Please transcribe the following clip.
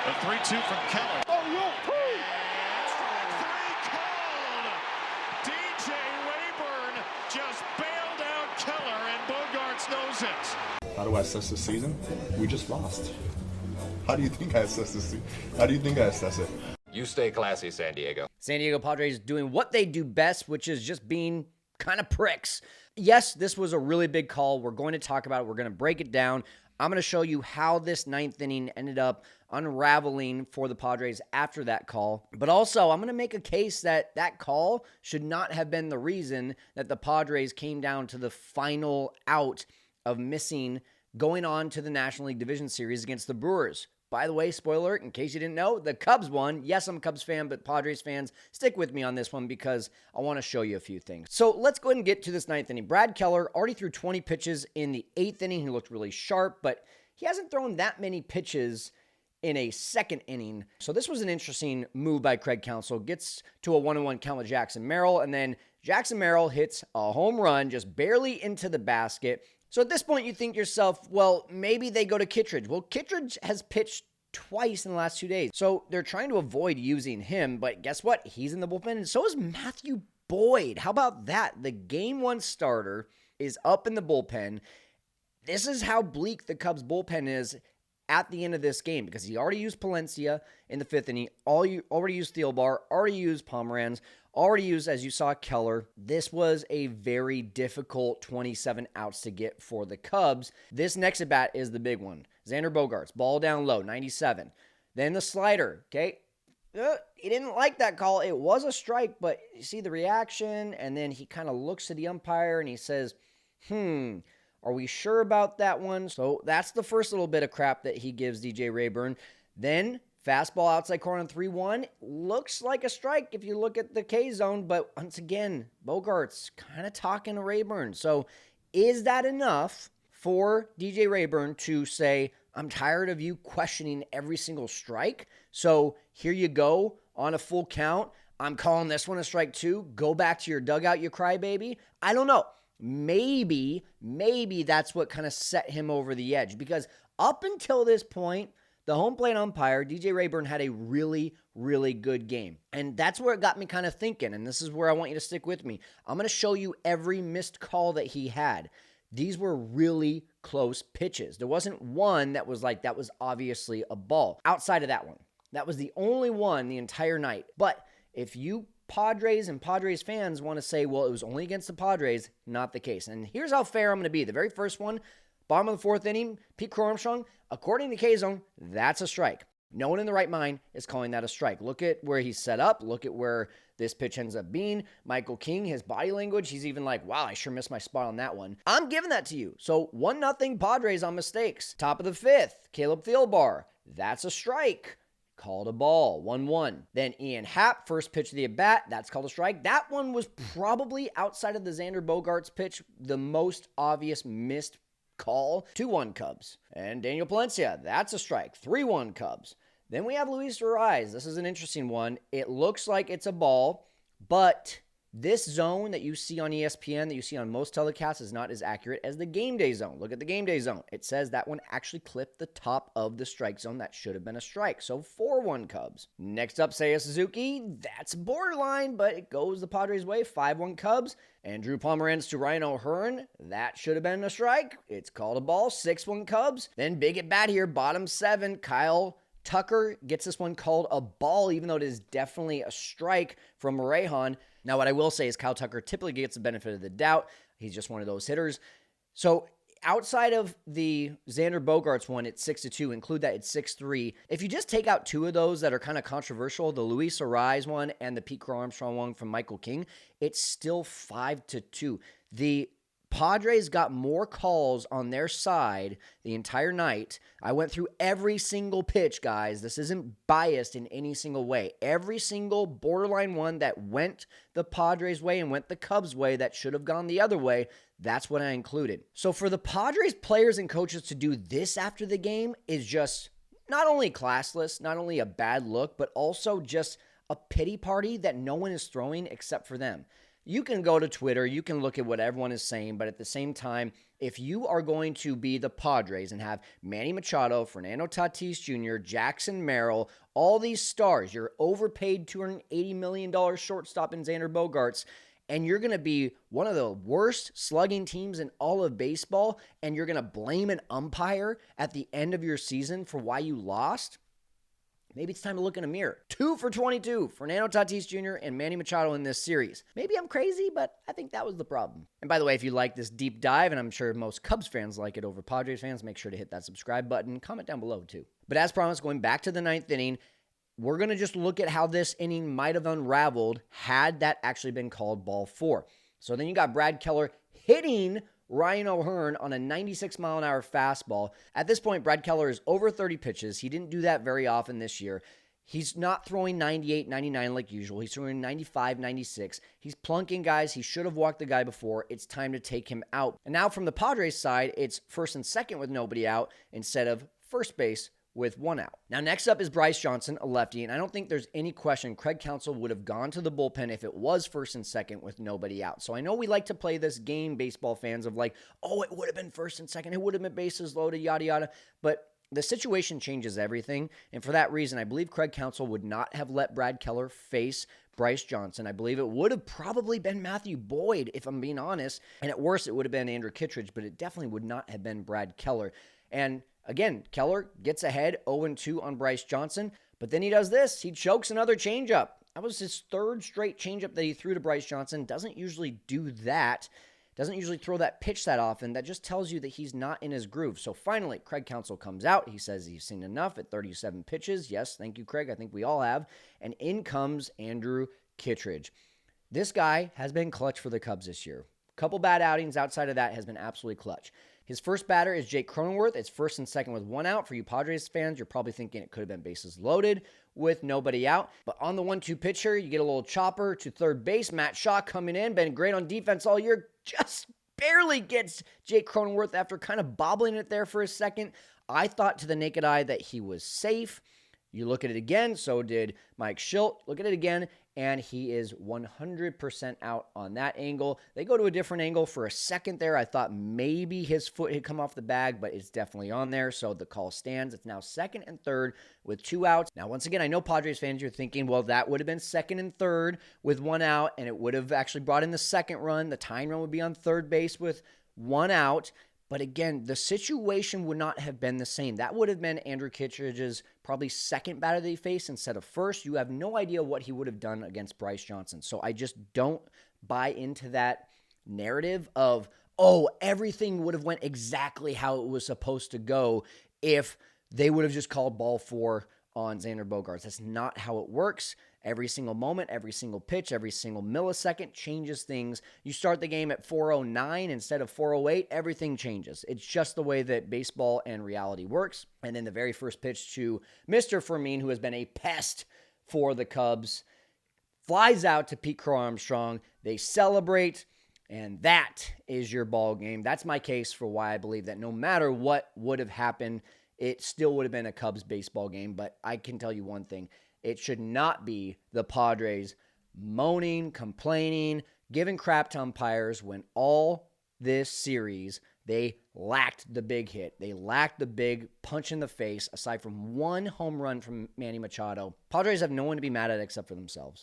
The 3-2 from Keller. Oh, yo, And strike 3 called. DJ Rayburn just bailed out Keller, and Bogaerts knows it. How do I assess this season? We just lost. How do you think I assess this season? How do you think I assess it? You stay classy, San Diego. San Diego Padres doing what they do best, which is just being kind of pricks. Yes, this was a really big call. We're going to talk about it. We're going to break it down. I'm going to show you how this ninth inning ended up unraveling for the Padres after that call. But also, I'm going to make a case that that call should not have been the reason that the Padres came down to the final out of missing going on to the National League Division Series against the Brewers. By the way, spoiler alert, in case you didn't know, the Cubs won. Yes, I'm a Cubs fan, but Padres fans, stick with me on this one because I want to show you a few things. So let's go ahead and get to this ninth inning. Brad Keller already threw 20 pitches in the eighth inning. He looked really sharp, but he hasn't thrown that many pitches in a second inning. So this was an interesting move by Craig Counsell. Gets to a 1-1 count with Jackson Merrill, and then Jackson Merrill hits a home run just barely into the basket. So at this point, you think to yourself, well, maybe they go to Kittredge. Well, Kittredge has pitched twice in the last 2 days. So they're trying to avoid using him, but guess what? He's in the bullpen, and so is Matthew Boyd. How about that? The game one starter is up in the bullpen. This is how bleak the Cubs bullpen is at the end of this game, because he already used Palencia in the fifth inning, already used Thielbar, already used Pomeranz, already used, as you saw, Keller. This was a very difficult 27 outs to get for the Cubs. This next at bat is the big one. Xander Bogaerts, ball down low, 97. Then the slider, okay? He didn't like that call. It was a strike, but you see the reaction, and then he kind of looks to the umpire, and he says, are we sure about that one? So that's the first little bit of crap that he gives DJ Rayburn. Then fastball outside corner on 3-1. Looks like a strike if you look at the K zone, but once again, Bogaerts kind of talking to Rayburn. So is that enough for DJ Rayburn to say, I'm tired of you questioning every single strike? So here you go on a full count. I'm calling this one a strike too. Go back to your dugout, you crybaby. I don't know. Maybe that's what kind of set him over the edge, because up until this point, the home plate umpire, DJ Rayburn, had a really, really good game. And that's where it got me kind of thinking, and this is where I want you to stick with me. I'm going to show you every missed call that he had. These were really close pitches. There wasn't one that was like, that was obviously a ball. Outside of that one, that was the only one the entire night. But if you Padres and Padres fans want to say, well, it was only against the Padres, not the case. And here's how fair I'm going to be. The very first one, bottom of the fourth inning, Pete Crow Armstrong, according to K-Zone, that's a strike. No one in the right mind is calling that a strike. Look at where he's set up. Look at where this pitch ends up being. Michael King, his body language, he's even like, wow, I sure missed my spot on that one. I'm giving that to you. So 1-0 Padres on mistakes. Top of the fifth, Caleb Thielbar, that's a strike. Called a ball, 1-1. Then Ian Happ, first pitch of the at-bat, that's called a strike. That one was probably, outside of the Xander Bogaerts pitch, the most obvious missed call. 2-1 Cubs. And Daniel Palencia, that's a strike. 3-1 Cubs. Then we have Luis Ariz. This is an interesting one. It looks like it's a ball, but this zone that you see on ESPN, that you see on most telecasts, is not as accurate as the game day zone. Look at the game day zone. It says that one actually clipped the top of the strike zone. That should have been a strike. So 4-1 Cubs. Next up, Seiya Suzuki. That's borderline, but it goes the Padres' way. 5-1 Cubs. And Drew Pomeranz to Ryan O'Hearn. That should have been a strike. It's called a ball. 6-1 Cubs. Then big at bat here, bottom 7, Kyle Tucker gets this one called a ball, even though it is definitely a strike from Morejon. Now, what I will say is Kyle Tucker typically gets the benefit of the doubt. He's just one of those hitters. So outside of the Xander Bogaerts one, it's 6-2. Include that, it's 6-3. If you just take out two of those that are kind of controversial, the Luis Ariz one and the Pete Crow Armstrong one from Michael King, it's still 5-2. The Padres got more calls on their side the entire night. I went through every single pitch, guys. This isn't biased in any single way. Every single borderline one that went the Padres' way and went the Cubs' way that should have gone the other way, that's what I included. So for the Padres players and coaches to do this after the game is just not only classless, not only a bad look, but also just a pity party that no one is throwing except for them. You can go to Twitter, you can look at what everyone is saying, but at the same time, if you are going to be the Padres and have Manny Machado, Fernando Tatis Jr., Jackson Merrill, all these stars, you're overpaid $280 million shortstop in Xander Bogaerts, and you're going to be one of the worst slugging teams in all of baseball, and you're going to blame an umpire at the end of your season for why you lost, maybe it's time to look in a mirror. 2 for 22, Fernando Tatis Jr. and Manny Machado in this series. Maybe I'm crazy, but I think that was the problem. And by the way, if you like this deep dive, and I'm sure most Cubs fans like it over Padres fans, make sure to hit that subscribe button. Comment down below, too. But as promised, going back to the ninth inning, we're going to just look at how this inning might have unraveled had that actually been called ball 4. So then you got Brad Keller hitting Ryan O'Hearn on a 96-mile-an-hour fastball. At this point, Brad Keller is over 30 pitches. He didn't do that very often this year. He's not throwing 98, 99 like usual. He's throwing 95, 96. He's plunking guys. He should have walked the guy before. It's time to take him out. And now from the Padres side, it's first and second with nobody out instead of first base with 1 out. Now, next up is Bryce Johnson, a lefty, and I don't think there's any question Craig Counsell would have gone to the bullpen if it was first and second with nobody out. So I know we like to play this game, baseball fans, of like, oh, it would have been first and second, it would have been bases loaded, yada, yada, but the situation changes everything, and for that reason, I believe Craig Counsell would not have let Brad Keller face Bryce Johnson. I believe it would have probably been Matthew Boyd, if I'm being honest, and at worst, it would have been Andrew Kittredge, but it definitely would not have been Brad Keller. And again, Keller gets ahead 0-2 on Bryce Johnson, but then he does this. He chokes another changeup. That was his third straight changeup that he threw to Bryce Johnson. Doesn't usually do that. Doesn't usually throw that pitch that often. That just tells you that he's not in his groove. So finally, Craig Counsell comes out. He says he's seen enough at 37 pitches. Yes, thank you, Craig. I think we all have. And in comes Andrew Kittredge. This guy has been clutch for the Cubs this year. Couple bad outings outside of that has been absolutely clutch. His first batter is Jake Cronenworth. It's first and second with 1 out. For you Padres fans, you're probably thinking it could have been bases loaded with nobody out. But on the 1-2 pitch here, you get a little chopper to third base. Matt Shaw coming in, been great on defense all year. Just barely gets Jake Cronenworth after kind of bobbling it there for a second. I thought to the naked eye that he was safe. You look at it again, so did Mike Schilt. Look at it again, and he is 100% out on that angle. They go to a different angle for a second there. I thought maybe his foot had come off the bag, but it's definitely on there, so the call stands. It's now second and third with 2 outs. Now, once again, I know Padres fans, you're thinking, well, that would have been second and third with 1 out, and it would have actually brought in the second run. The tying run would be on third base with 1 out. But again, the situation would not have been the same. That would have been Andrew Kittredge's probably second batter that he faced instead of first. You have no idea what he would have done against Bryce Johnson. So I just don't buy into that narrative of, oh, everything would have went exactly how it was supposed to go if they would have just called ball 4 on Xander Bogaerts. That's not how it works. Every single moment, every single pitch, every single millisecond changes things. You start the game at 4:09 instead of 4:08, everything changes. It's just the way that baseball and reality works. And then the very first pitch to Mr. Fermin, who has been a pest for the Cubs, flies out to Pete Crow Armstrong. They celebrate, and that is your ball game. That's my case for why I believe that no matter what would have happened, it still would have been a Cubs baseball game. But I can tell you one thing. It should not be the Padres moaning, complaining, giving crap to umpires when all this series they lacked the big hit. They lacked the big punch in the face aside from 1 home run from Manny Machado. Padres have no one to be mad at except for themselves.